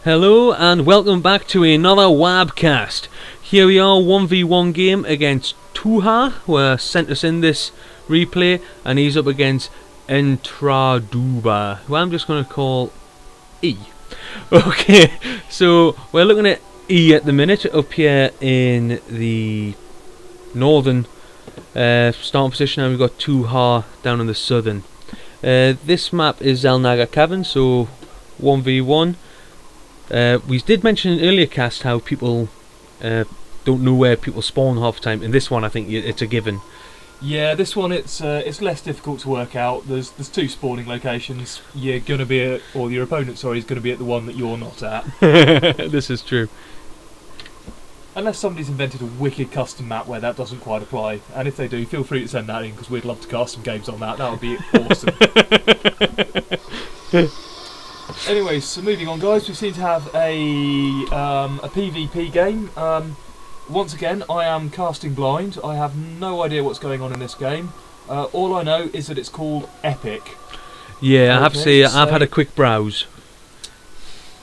Hello and welcome back to another WABcast. Here we are, 1v1 game against Tohaaa, who sent us in this replay, and he's up against ENTRADUBA, who I'm just going to call E. Okay, so we're looking at E at the minute, up here in the northern starting position, and we've got Tohaaa down in the southern. This map is Zelnaga Cavern, so 1v1. We did mention in an earlier cast how people don't know where people spawn half the time. In this one, I think it's a given. Yeah, this one it's less difficult to work out. There's two spawning locations. You're gonna be at, or your opponent, sorry, is gonna be at the one that you're not at. This is true. Unless somebody's invented a wicked custom map where that doesn't quite apply. And if they do, feel free to send that in because we'd love to cast some games on that. That would be awesome. Anyways, so moving on, guys, we seem to have a PvP game. Once again, I am casting blind. I have no idea what's going on in this game. All I know is that it's called Epic. Yeah, I have to say, I've had a quick browse.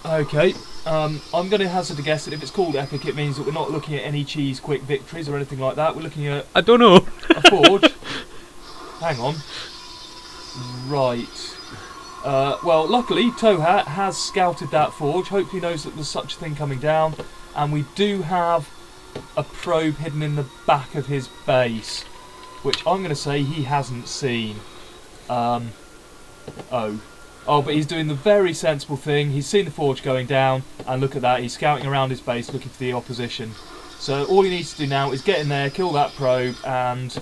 Okay, I'm going to hazard a guess that if it's called Epic, it means that we're not looking at any cheese quick victories or anything like that. We're looking at... I don't know. A forge. Hang on. Right. Well, luckily, Tohaaa has scouted that forge. Hopefully knows that there's such a thing coming down. And we do have a probe hidden in the back of his base, which I'm going to say he hasn't seen. But he's doing the very sensible thing. He's seen the forge going down, and look at that, he's scouting around his base looking for the opposition. So all he needs to do now is get in there, kill that probe, and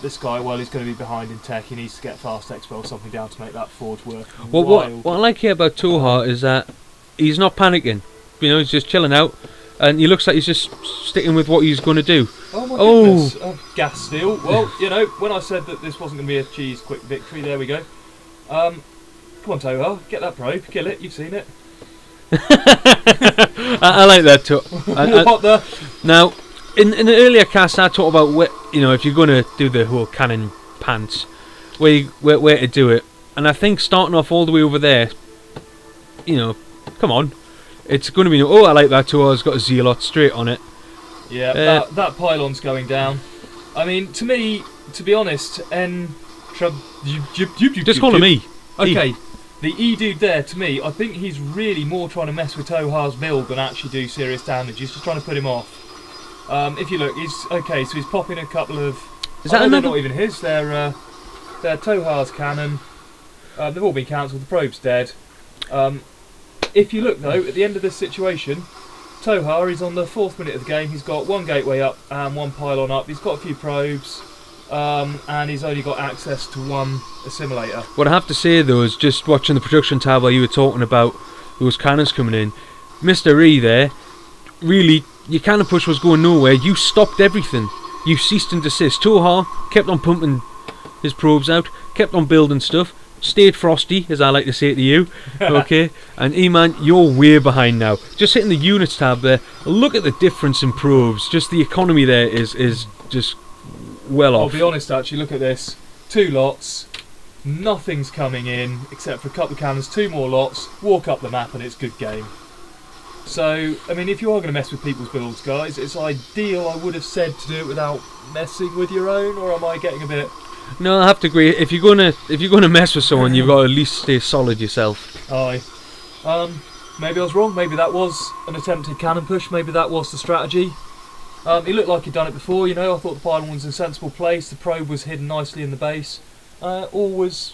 this guy, well, he's going to be behind in tech. He needs to get fast expo or something down to make that forge work. Well, what I like here about Tohaaa is that he's not panicking. You know, he's just chilling out, and he looks like he's just sticking with what he's going to do. Oh my goodness! Gas steal. Well, you know, when I said that this wasn't going to be a cheese quick victory, there we go. Come on, Tohaaa, get that probe, kill it. You've seen it. I like that too. What the? Now, in an earlier cast, I talked about if you're going to do the whole cannon pants, where to do it, and I think starting off all the way over there, come on, it's going to be I like that Tohaa's got a zealot straight on it. Yeah, that pylon's going down. I mean, to me, to be honest, just call him E. Okay. The E dude there, to me, I think he's really more trying to mess with Tohaa's build than actually do serious damage. He's just trying to put him off. If you look, he's okay. So he's popping a couple of. Is that another? They're not even his. They're Tohaa's cannon. They've all been cancelled. The probe's dead. If you look though, at the end of this situation, Tohaaa is on the 4th minute of the game. He's got one gateway up and one pylon up. He's got a few probes. And he's only got access to one assimilator. What I have to say though is, just watching the production tab while you were talking about those cannons coming in, Mr. E there, really, your cannon push was going nowhere. You stopped everything. You ceased and desist. Tohaaa kept on pumping his probes out, kept on building stuff, stayed frosty, as I like to say to you. Okay, and E-Man, you're way behind now. Just hitting the units tab there, look at the difference in probes. Just the economy there is just well off. I'll be honest, actually, look at this. 2 lots, nothing's coming in except for a couple of cannons, 2 more lots, walk up the map and it's good game. So, I mean, if you are going to mess with people's builds, guys, it's ideal, I would have said, to do it without messing with your own, or am I getting a bit... No, I have to agree. If you're gonna mess with someone, you've got to at least stay solid yourself. Aye. Maybe I was wrong, maybe that was an attempted cannon push, maybe that was the strategy. He looked like he'd done it before, I thought the pylon was in a sensible place, the probe was hidden nicely in the base. All was,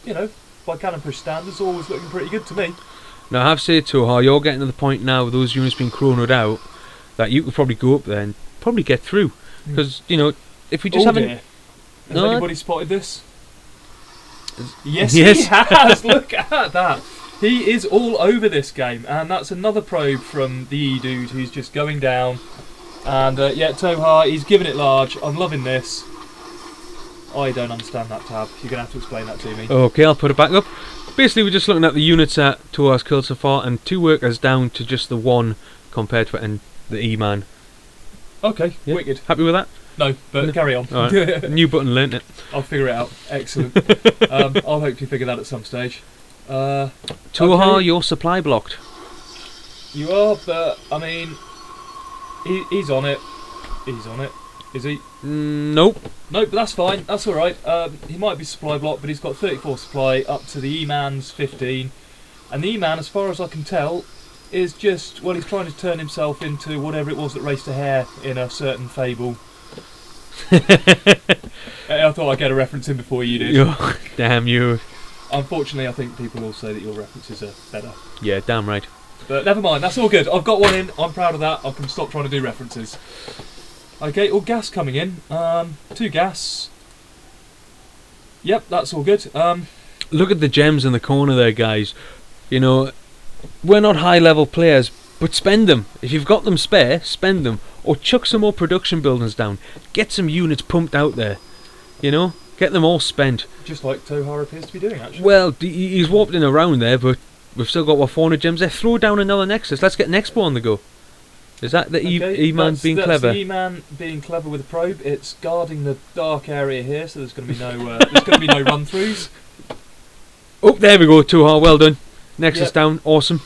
by cannon push standards, all was looking pretty good to me. Now I have to say, Tohaaa, you're getting to the point now with those units being chronoed out that you could probably go up there and probably get through. Because, if we just haven't... Dear. Has anybody spotted this? Yes, yes, he has! Look at that! He is all over this game, and that's another probe from the E dude who's just going down. And yeah, Tohaaa, he's giving it large. I'm loving this. I don't understand that tab. You're going to have to explain that to me. Okay, I'll put it back up. Basically, we're just looking at the units that Tohaa's killed so far, and 2 workers down to just the 1 compared to the E-man. Okay, yeah. Wicked. Happy with that? No, but carry on. Right. New button, learnt it. I'll figure it out. Excellent. I'll hopefully figure that at some stage. Tohaaa, okay. your supply blocked. You are, but I mean, he's on it. He's on it. Is he? Nope. Nope, but that's fine. That's all right. He might be supply blocked, but he's got 34 supply up to the E-Man's 15, and the E-Man, as far as I can tell, is just, well, he's trying to turn himself into whatever it was that raced a hare in a certain fable. I thought I'd get a reference in before you did. Oh, damn you. Unfortunately, I think people will say that your references are better. Yeah, damn right. But never mind, that's all good. I've got one in, I'm proud of that. I can stop trying to do references. Okay, all gas coming in. 2 gas. Yep, that's all good. Look at the gems in the corner there, guys. You know, we're not high level players, but spend them. If you've got them spare, spend them. Or chuck some more production buildings down. Get some units pumped out there. You know, get them all spent. Just like Tohaaa appears to be doing, actually. Well, he's warped in around there, but we've still got, what, 400 gems there? Throw down another Nexus. Let's get an Expo on the go. Is that the E-Man being clever? That's the E-Man being clever with a probe. It's guarding the dark area here, so there's going to be no there's going to be no run-throughs. Oh, there we go, Tohaaa, well done. Nexus down, awesome.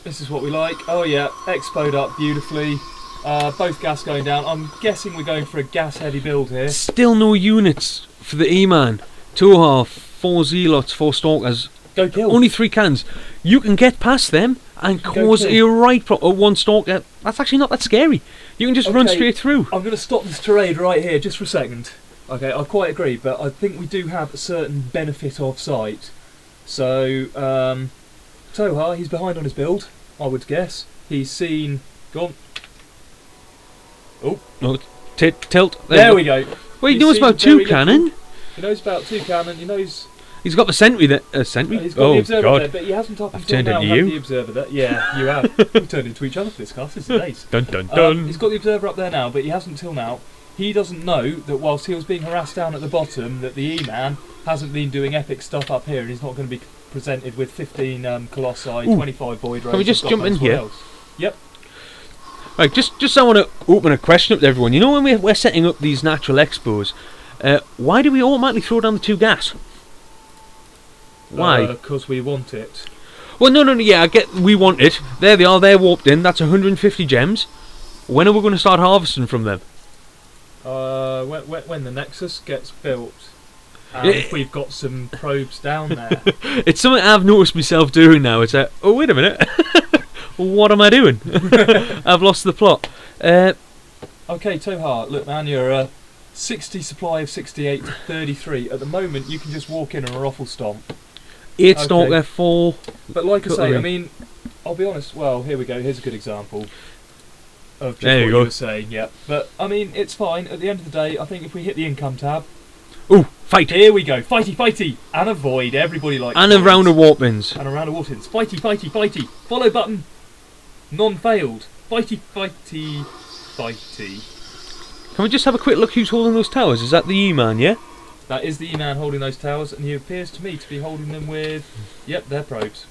This is what we like. Oh yeah, expoed up beautifully. Both gas going down. I'm guessing we're going for a gas-heavy build here. Still no units for the E-Man. Tohaaa, 4 Zealots, 4 Stalkers. Go kill. Only 3 cannons. You can get past them and cause a right problem. 1 Stalker. That's actually not that scary. You can just run straight through. I'm going to stop this tirade right here just for a second. Okay, I quite agree, but I think we do have a certain benefit of sight. So, Tohaaa, he's behind on his build, I would guess. He's seen... Go on. Oh. No, tilt. There we go. Well, he knows about 2 cannon. He knows about 2 cannon. He knows... He's got the sentry there. Sentry? He's got the observer there, but he hasn't up until now into had the observer there. Yeah, you have. We've turned into each other for this class. This is ace. Dun dun dun. He's got the observer up there now, but he hasn't till now. He doesn't know that whilst he was being harassed down at the bottom, that the E-Man hasn't been doing epic stuff up here, and he's not going to be presented with 15 Colossi, 25 Void Rays. Can we just jump in here? Yep. Right, just I want to open a question up to everyone. You know when we're setting up these natural expos, why do we automatically throw down the 2 gas? Why? Because we want it. Well, no, yeah, I get we want it. There they are, they're warped in. That's 150 gems. When are we going to start harvesting from them? When the Nexus gets built. And we've got some probes down there. It's something I've noticed myself doing now. It's like, oh, wait a minute. What am I doing? I've lost the plot. Okay, Tohaaa, look man, you're 60 supply of 68 to 33. At the moment, you can just walk in and a ruffle stomp. 8 Stalker, 4. But like I say, I mean, I'll be honest. Well, here we go. Here's a good example of just there what you you go. were saying. Yeah, but I mean, it's fine. At the end of the day, I think if we hit the income tab, ooh, fight! Here we go, fighty, and avoid. Everybody likes. And a round of warpins. And a round of warpins. Fighty. Follow button. Non-failed. Fighty. Can we just have a quick look who's holding those towers? Is that the E-Man, yeah? That is the E-Man holding those towers, and he appears to me to be holding them with... Yep, they're probes.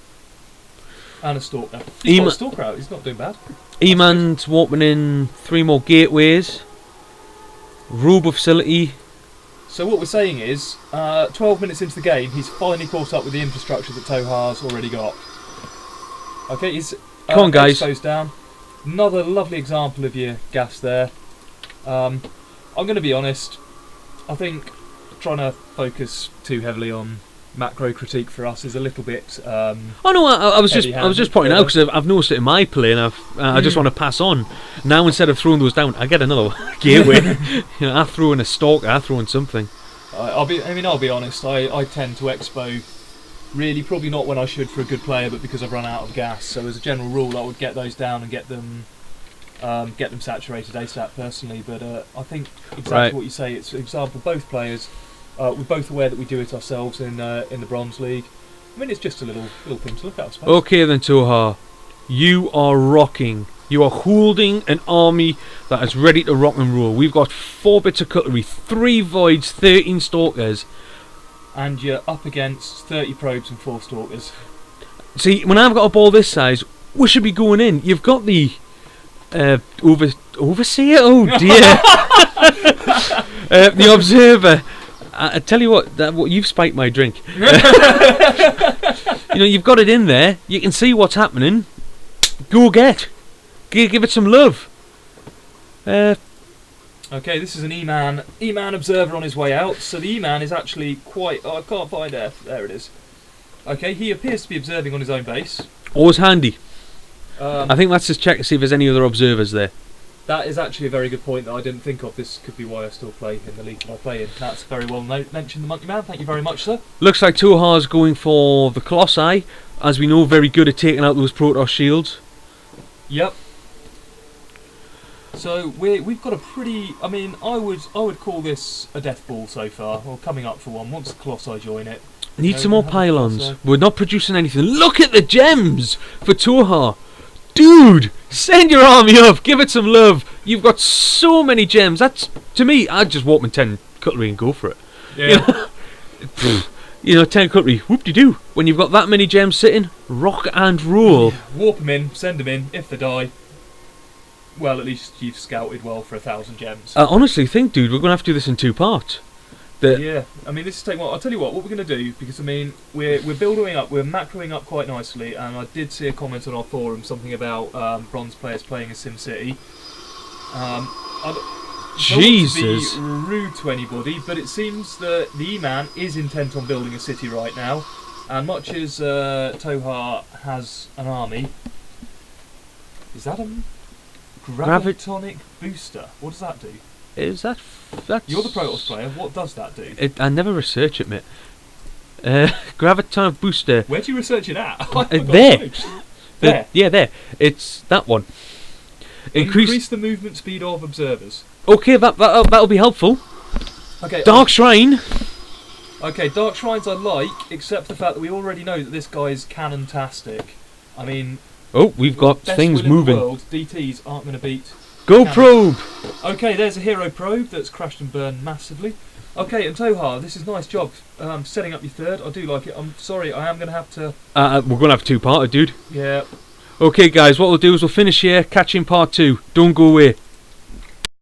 And a Stalker. He's got a Stalker out, he's not doing bad. E-Man's warping in 3 more gateways. Robo facility. So what we're saying is, 12 minutes into the game, he's finally caught up with the infrastructure that Tohaa's already got. Okay, he's... Come on, guys. Exposed down. Another lovely example of your gas there. I'm going to be honest, I think trying to focus too heavily on macro critique for us is a little bit. Oh no, I was just pointing out because I've noticed it in my play, and I just want to pass on. Now instead of throwing those down, I get another gateway. You know, I throw in a Stalker, I throw in something. I'll be honest. I tend to expo. Really, probably not when I should for a good player, but because I've run out of gas. So as a general rule, I would get those down and get them saturated ASAP personally. But I think exactly what you say. It's an example. Both players, we're both aware that we do it ourselves in the Bronze League. I mean, it's just a little thing to look at, I suppose. Okay then, Tohaaa, you are rocking. You are holding an army that is ready to rock and roll. We've got 4 bits of cutlery, 3 voids, 13 Stalkers. And you're up against 30 probes and 4 Stalkers. See, when I've got a ball this size, we should be going in. You've got the overseer. Oh dear, the observer, I tell you what, you've spiked my drink. You've got it in there. You can see what's happening. Go give it some love. Okay, this is an E-Man observer on his way out. So the E-Man is actually quite... Oh, I can't find it. There it is. Okay, he appears to be observing on his own base. Always handy. I think that's just check to see if there's any other observers there. That is actually a very good point that I didn't think of. This could be why I still play in the league that I play in. That's very well mentioned, the Monkey Man. Thank you very much, sir. Looks like Tohaa's going for the Colossi, as we know, very good at taking out those Protoss shields. Yep. So we've got a pretty... I mean, I would call this a death ball so far, or coming up for one. Once the Colossi join it. Need some more pylons. We're not producing anything. Look at the gems for Tohaa. Dude, send your army up. Give it some love. You've got so many gems. That's, to me, I'd just warp in 10 cutlery and go for it. Yeah. 10 cutlery, whoop-de-doo. When you've got that many gems sitting, rock and roll. Warp them in, send them in. If they die, well, at least you've scouted well for 1,000 gems. I honestly think, dude, we're going to have to do this in 2 parts. Yeah, I mean, this is taking. Well, I'll tell you what we're going to do, because I mean, we're building up, we're macroing up quite nicely, and I did see a comment on our forum, something about bronze players playing as SimCity. Jesus. I don't want to be rude to anybody, but it seems that the E-Man is intent on building a city right now, and much as Tohaa has an army, is that a gravitonic booster? What does that do? Is that's You're the Protoss player. What does that do? I never research it, mate. Gravitonic booster. Where do you research it at? There. There. Yeah, there. It's that one. Increase the movement speed of observers. Okay, that'll be helpful. Okay. Dark Shrine. Okay, Dark Shrines I like, except for the fact that we already know that this guy's cannon-tastic. I mean... Oh, we've got things moving. In the world, DTs aren't going to beat... Go probe! Okay, there's a hero probe that's crashed and burned massively. Okay, and Tohaa, this is nice job setting up your third. I do like it. I'm sorry, I am going to have to... we're going to have a 2-parter, dude. Yeah. Okay, guys, what we'll do is we'll finish here, catch you in part 2. Don't go away.